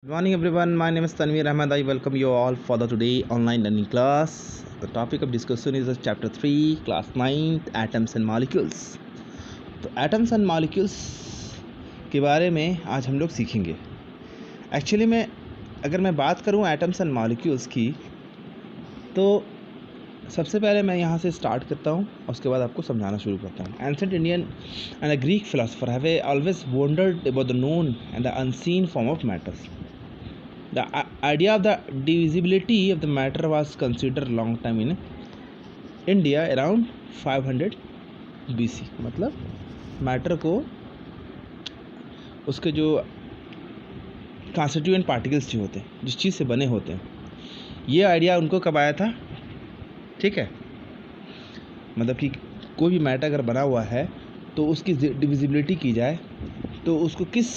Good morning everyone, my name is Tanveer Ahmed. I welcome you all for the today online learning class. The topic of discussion is chapter 3, class 9, atoms and molecules. तो atoms and molecules के बारे में आज हम लोग सीखेंगे. Actually में अगर मैं बात करूं atoms and molecules की, तो सबसे पहले मैं यहाँ से स्टार्ट करता हूँ और उसके बाद आपको समझाना शुरू करता हूँ. Ancient Indian and a Greek philosopher have always wondered about the known and the unseen form of matters. The idea of the divisibility of the matter was considered long time in India around 500 BC. मतलब matter को उसके जो constituent particles जो होते हैं, जिस चीज़ से बने होते हैं, ये आइडिया उनको कब आया था? ठीक है, मतलब कि कोई भी मैटर अगर बना हुआ है तो उसकी डिविजिबिलिटी की जाए, तो उसको किस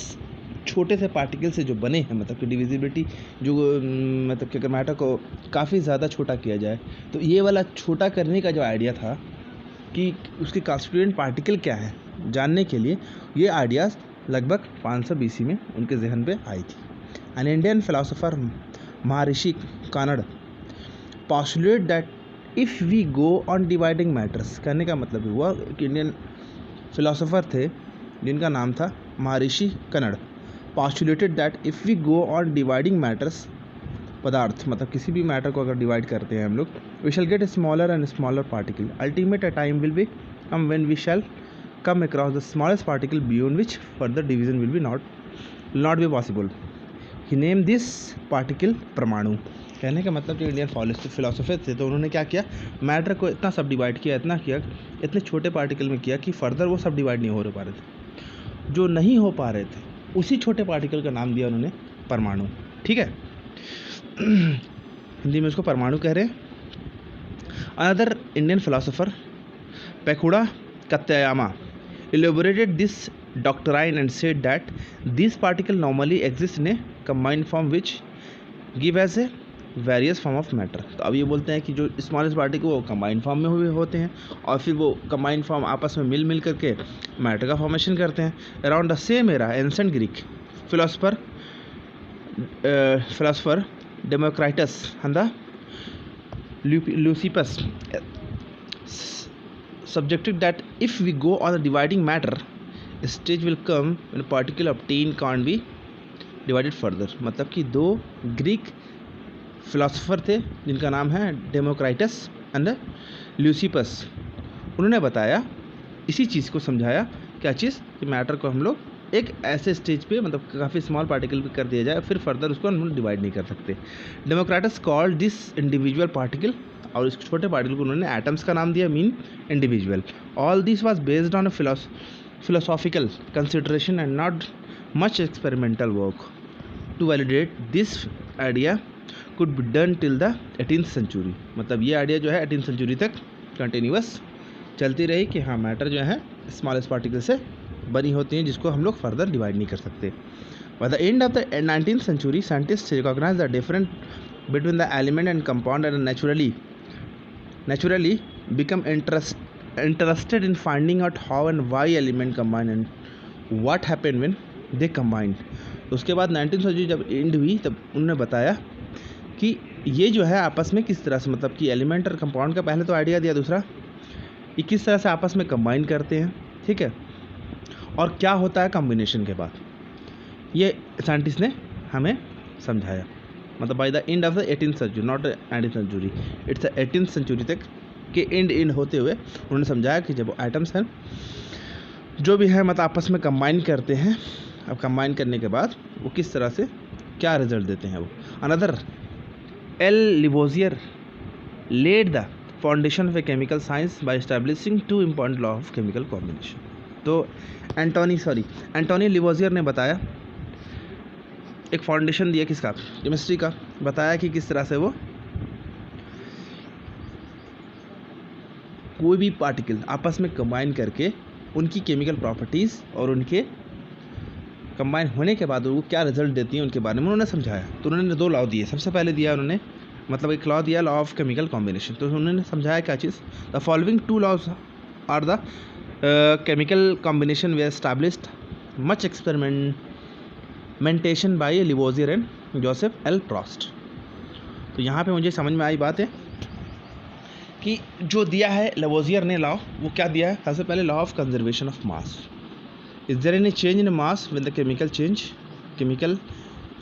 छोटे से पार्टिकल से जो बने हैं, मतलब कि डिविजिबिलिटी जो मतलब कि अगर मैटर को काफ़ी ज़्यादा छोटा किया जाए, तो ये वाला छोटा करने का जो आइडिया था कि उसके कॉन्स्टिट्यूएंट पार्टिकल क्या है जानने के लिए, ये आइडियाज़ लगभग 500 BC में उनके जहन पे आई थी. An Indian philosopher Maharshi Kannada postulate that if we go on dividing matters, कहने का मतलब हुआ कि इंडियन फिलोसोफर थे जिनका नाम था महर्षि Kannada, postulated that if we go on dividing matters, पदार्थ मतलब किसी भी मैटर को अगर डिवाइड करते हैं हम लोग, we shall get a smaller and smaller particle. Ultimate a time will be come when we shall come across the smallest particle beyond which further division will be not be possible. He named this particle परमाणु. कहने का मतलब जो Indian philosopher थे, तो उन्होंने क्या किया, मैटर को इतना सब डिवाइड किया, इतना किया, इतने छोटे पार्टिकल में किया कि फर्दर वो सब डिवाइड नहीं हो पा रहे थे. जो नहीं हो पा रहे थे उसी छोटे पार्टिकल का नाम दिया उन्होंने परमाणु. ठीक है, हिंदी में उसको परमाणु कह रहे हैं. Another Indian philosopher Pakudha Katyayana elaborated this doctrine and said that these particles normally exist in a combined form which give as a various form of matter. तो अब ये बोलते हैं कि जो स्मॉलेस्ट पार्टिकल वो कंबाइंड फॉर्म में हुए होते हैं और फिर वो कंबाइंड फॉर्म आपस में मिल करके मैटर का फॉर्मेशन करते हैं. Around the same era ancient Greek philosopher Democritus and the Leucippus subjected that if we go on a dividing matter, a stage will come when a particle obtained can't be divided further. मतलब कि दो Greek philosopher थे जिनका नाम है डेमोक्राइटस and Leucippus. उन्होंने बताया, इसी चीज़ को समझाया, क्या चीज़, कि मैटर को हम लोग एक ऐसे स्टेज पे मतलब काफ़ी स्मॉल पार्टिकल पे कर दिया जाए, फिर फर्दर उसको हम लोग डिवाइड नहीं कर सकते. डेमोक्राटस कॉल्ड दिस इंडिविजुअल पार्टिकल, और इस छोटे पार्टिकल को उन्होंने एटम्स का नाम दिया, mean individual. All this was based on a philosophical consideration and not much experimental work. To validate this idea could be done till the 18th century. मतलब ये आइडिया जो है 18th सेंचुरी तक कंटिन्यूस चलती रही कि हाँ, मैटर जो है स्मॉलेस्ट पार्टिकल से बनी होती हैं जिसको हम लोग फर्दर डिवाइड नहीं कर सकते. By the end of the 19th century scientist recognise the different between the element and compound and naturally become interested in finding out how and why element combine and what happened when they combined. तो उसके बाद 19th century जब and हुई, तब उन्होंने बताया कि ये जो है आपस में किस तरह से, मतलब कि एलिमेंट और कंपाउंड का पहले तो आइडिया दिया, दूसरा ये किस तरह से आपस में कंबाइन करते हैं, ठीक है, और क्या होता है कॉम्बिनेशन के बाद, ये साइंटिस्ट ने हमें समझाया. मतलब by the end of the 18th century, not 19th century, it's 18th century तक के एंड होते हुए उन्होंने समझाया कि जब एटम्स हैं जो भी है मतलब आपस में कंबाइन करते हैं, अब कंबाइन करने के बाद वो किस तरह से क्या रिजल्ट देते हैं वो. Another L Lavoisier laid the foundation of a chemical science by establishing 2 important law of chemical combination. तो एंटोनी लिवोजियर ने बताया, एक फाउंडेशन दिया किसका, केमिस्ट्री का, बताया कि किस तरह से वो कोई भी पार्टिकल आपस में कंबाइन करके उनकी केमिकल प्रॉपर्टीज़ और उनके कंबाइन होने के बाद वो क्या रिजल्ट देती हैं उनके बारे में उन्होंने समझाया. तो उन्होंने 2 लॉ दिए. सबसे पहले दिया उन्होंने, मतलब एक लॉ दिया, लॉ ऑफ केमिकल कॉम्बिनेशन. तो उन्होंने समझाया क्या चीज़, the following 2 laws are the chemical combination they established much mentation by Lavoisier and Joseph L Proust. तो यहाँ पे मुझे समझ में आई बात है कि जो दिया है लिवोजियर ने लॉ, वो क्या दिया है? सबसे पहले law of conservation of mass. Is there any change in mass when the chemical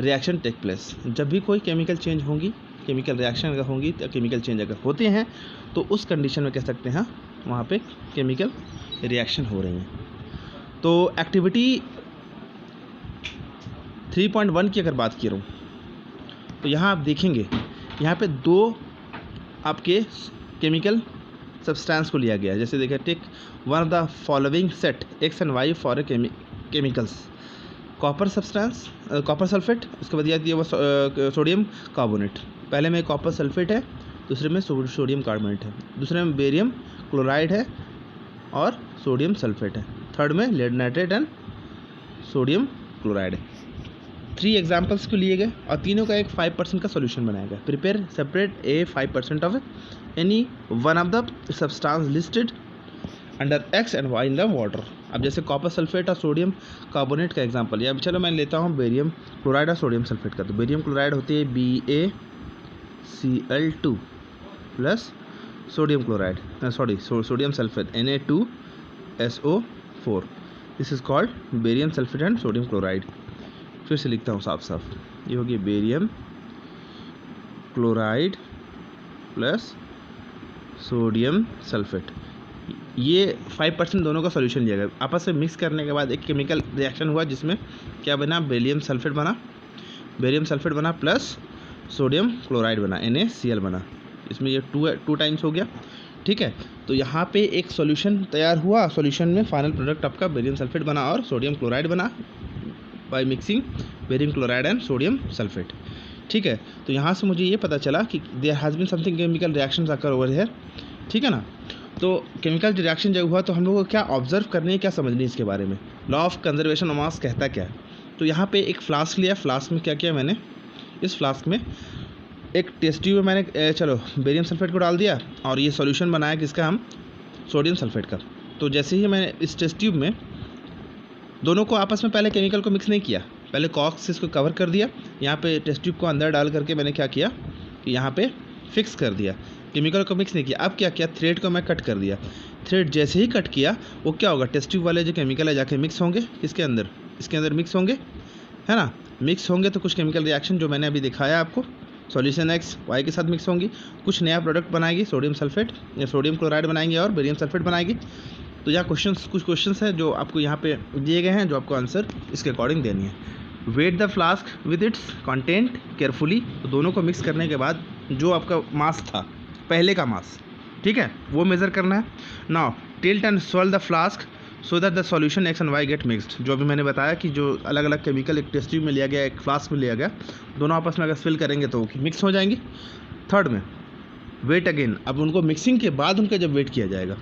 reaction take place. जब भी कोई केमिकल चेंज होंगी, केमिकल रिएक्शन अगर होंगी, तो केमिकल चेंज अगर होते हैं तो उस कंडीशन में कह सकते हैं वहाँ पे केमिकल रिएक्शन हो रही हैं। तो एक्टिविटी 3.1 की अगर बात की रहूँ तो यहाँ आप देखेंगे, यहाँ पे दो आपके केमिकल सब्सटेंस को लिया गया है। जैसे देखिए, take one of the following set X and Y for a chemicals. Copper substance, copper sulphate, उसके बाद दिया वो सोडियम कार्बोनेट। पहले में कॉपर सल्फेट है, दूसरे में सोडियम कार्बोनेट है, दूसरे में बेरियम क्लोराइड है और सोडियम सल्फेट है, थर्ड में lead nitrate and sodium chloride है। 3 एग्जाम्पल्स को लिए गए और तीनों का एक 5% का सोल्यूशन बनाया गया। Prepare separate a 5% of any one of the substance listed under X and Y in the water. अब जैसे कॉपर सल्फेट और सोडियम कार्बोनेट का एग्जांपल, या चलो मैं लेता हूँ बेरियम क्लोराइड और सोडियम सल्फेट का। तो बेरियम क्लोराइड होती है BaCl2 plus sodium chloride, sodium sulphate Na2SO4। This is called barium sulphate and sodium chloride. फिर से लिखता हूँ साफ साफ, ये होगी barium chloride plus sodium sulphate. ये 5% दोनों का सॉल्यूशन लिया गया। आपस में मिक्स करने के बाद एक केमिकल रिएक्शन हुआ जिसमें क्या बना? बेरियम सल्फेट बना प्लस सोडियम क्लोराइड बना, NaCl बना। इसमें ये 2 टाइम्स हो गया, ठीक है। तो यहाँ पे एक सॉल्यूशन तैयार हुआ। सॉल्यूशन में फाइनल प्रोडक्ट आपका बेरियम सल्फेट बना और सोडियम क्लोराइड बना by mixing barium chloride and sodium sulphate, ठीक है। तो यहाँ से मुझे ये पता चला कि there has been something chemical reactions occur over here, ठीक है ना। तो केमिकल रिएक्शन जब हुआ तो हम लोग को क्या ऑब्जर्व करनी है, क्या समझनी है इसके बारे में? लॉ ऑफ कंजर्वेशन ऑफ मास कहता क्या है? तो यहाँ पे एक फ्लास्क लिया। फ्लास्क में क्या किया मैंने? इस फ्लास्क में एक टेस्ट ट्यूब में मैंने चलो बेरियम सल्फेट को डाल दिया और ये सॉल्यूशन बनाया किसका? हम सोडियम सल्फेट का। तो जैसे ही मैंने इस टेस्ट ट्यूब में दोनों को आपस में पहले केमिकल को मिक्स नहीं किया, पहले कॉर्क से इसको कवर कर दिया। यहाँ पे टेस्ट ट्यूब को अंदर डाल करके मैंने क्या किया कि यहाँ पे फिक्स कर दिया, केमिकल को मिक्स नहीं किया। अब क्या किया? थ्रेड को मैं कट कर दिया। थ्रेड जैसे ही कट किया वो क्या होगा? टेस्ट ट्यूब वाले जो केमिकल है जाके मिक्स होंगे इसके अंदर मिक्स होंगे, है ना। मिक्स होंगे तो कुछ केमिकल रिएक्शन जो मैंने अभी दिखाया आपको, सॉल्यूशन एक्स वाई के साथ मिक्स होंगी, कुछ नया प्रोडक्ट बनाएगी, सोडियम सल्फेट या सोडियम क्लोराइड बनाएंगे और बेरियम सल्फेट बनाएगी। तो यहाँ कुछ क्वेश्चंस हैं जो आपको यहाँ पे दिए गए हैं, जो आपको आंसर इसके अकॉर्डिंग देनी है। Weight the flask with its content carefully. तो दोनों को मिक्स करने के बाद जो आपका मास था, पहले का मास, ठीक है, वो मेज़र करना है। Now tilt and swell the flask so that the solution X and Y get mixed. जो अभी मैंने बताया कि जो अलग अलग केमिकल एक टेस्ट ट्यूब में लिया गया, एक फ्लास्क में लिया गया, दोनों आपस में अगर स्विल करेंगे तो मिक्स हो जाएंगी। थर्ड में वेट अगेन। अब उनको मिक्सिंग के बाद उनका जब वेट किया जाएगा,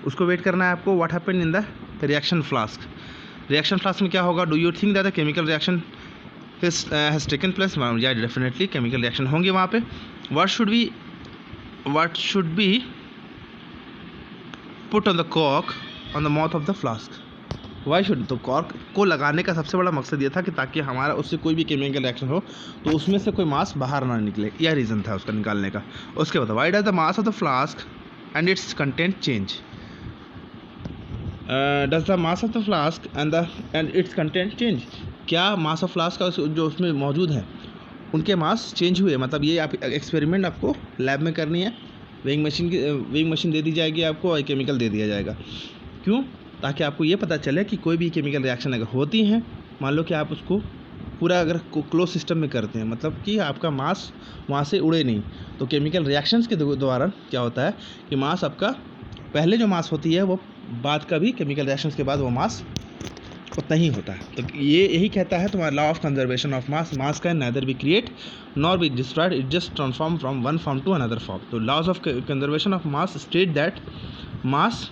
उसको वेट करना है आपको। What happen in the reaction flask? Reaction flask में क्या होगा? Do you think that the chemical reaction has taken place? या डेफिनेटली केमिकल रिएक्शन होंगे वहाँ पे। what should be put on the cork on the mouth of the flask? Why should? तो cork को लगाने का सबसे बड़ा मकसद ये था कि ताकि हमारा उससे कोई भी केमिकल रिएक्शन हो तो उसमें से कोई मास बाहर ना निकले, यह रीज़न था उसका निकालने का। उसके बाद why does the mass of the flask and it's content change? Does the mass of the flask and it's content change? क्या मास ऑफ फ्लास्क का जो उसमें मौजूद है उनके मास चेंज हुए? मतलब ये आप एक्सपेरिमेंट आपको लैब में करनी है। वेइंग मशीन दे दी जाएगी आपको और केमिकल दे दिया जाएगा। क्यों? ताकि आपको ये पता चले कि कोई भी केमिकल रिएक्शन अगर होती हैं, मान लो कि आप उसको पूरा अगर क्लोज सिस्टम में करते हैं, मतलब कि आपका मास वहाँ से उड़े नहीं, तो केमिकल रिएक्शंस के द्वारा क्या होता है कि मास आपका पहले जो मास होती है वो बाद का भी केमिकल रिएक्शंस के बाद वो मास उतना ही होता है। तो ये यही कहता है तुम्हारा law of conservation of mass can neither be create nor be destroyed, it just transform from one form to another form. तो laws of conservation of mass state that mass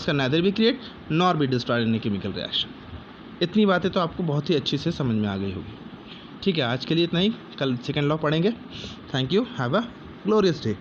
can neither be create nor be destroyed in a chemical reaction. इतनी बातें तो आपको बहुत ही अच्छी से समझ में आ गई होगी। ठीक है, आज के लिए इतना ही, कल सेकेंड लॉ पढ़ेंगे। Thank you, have a glorious day.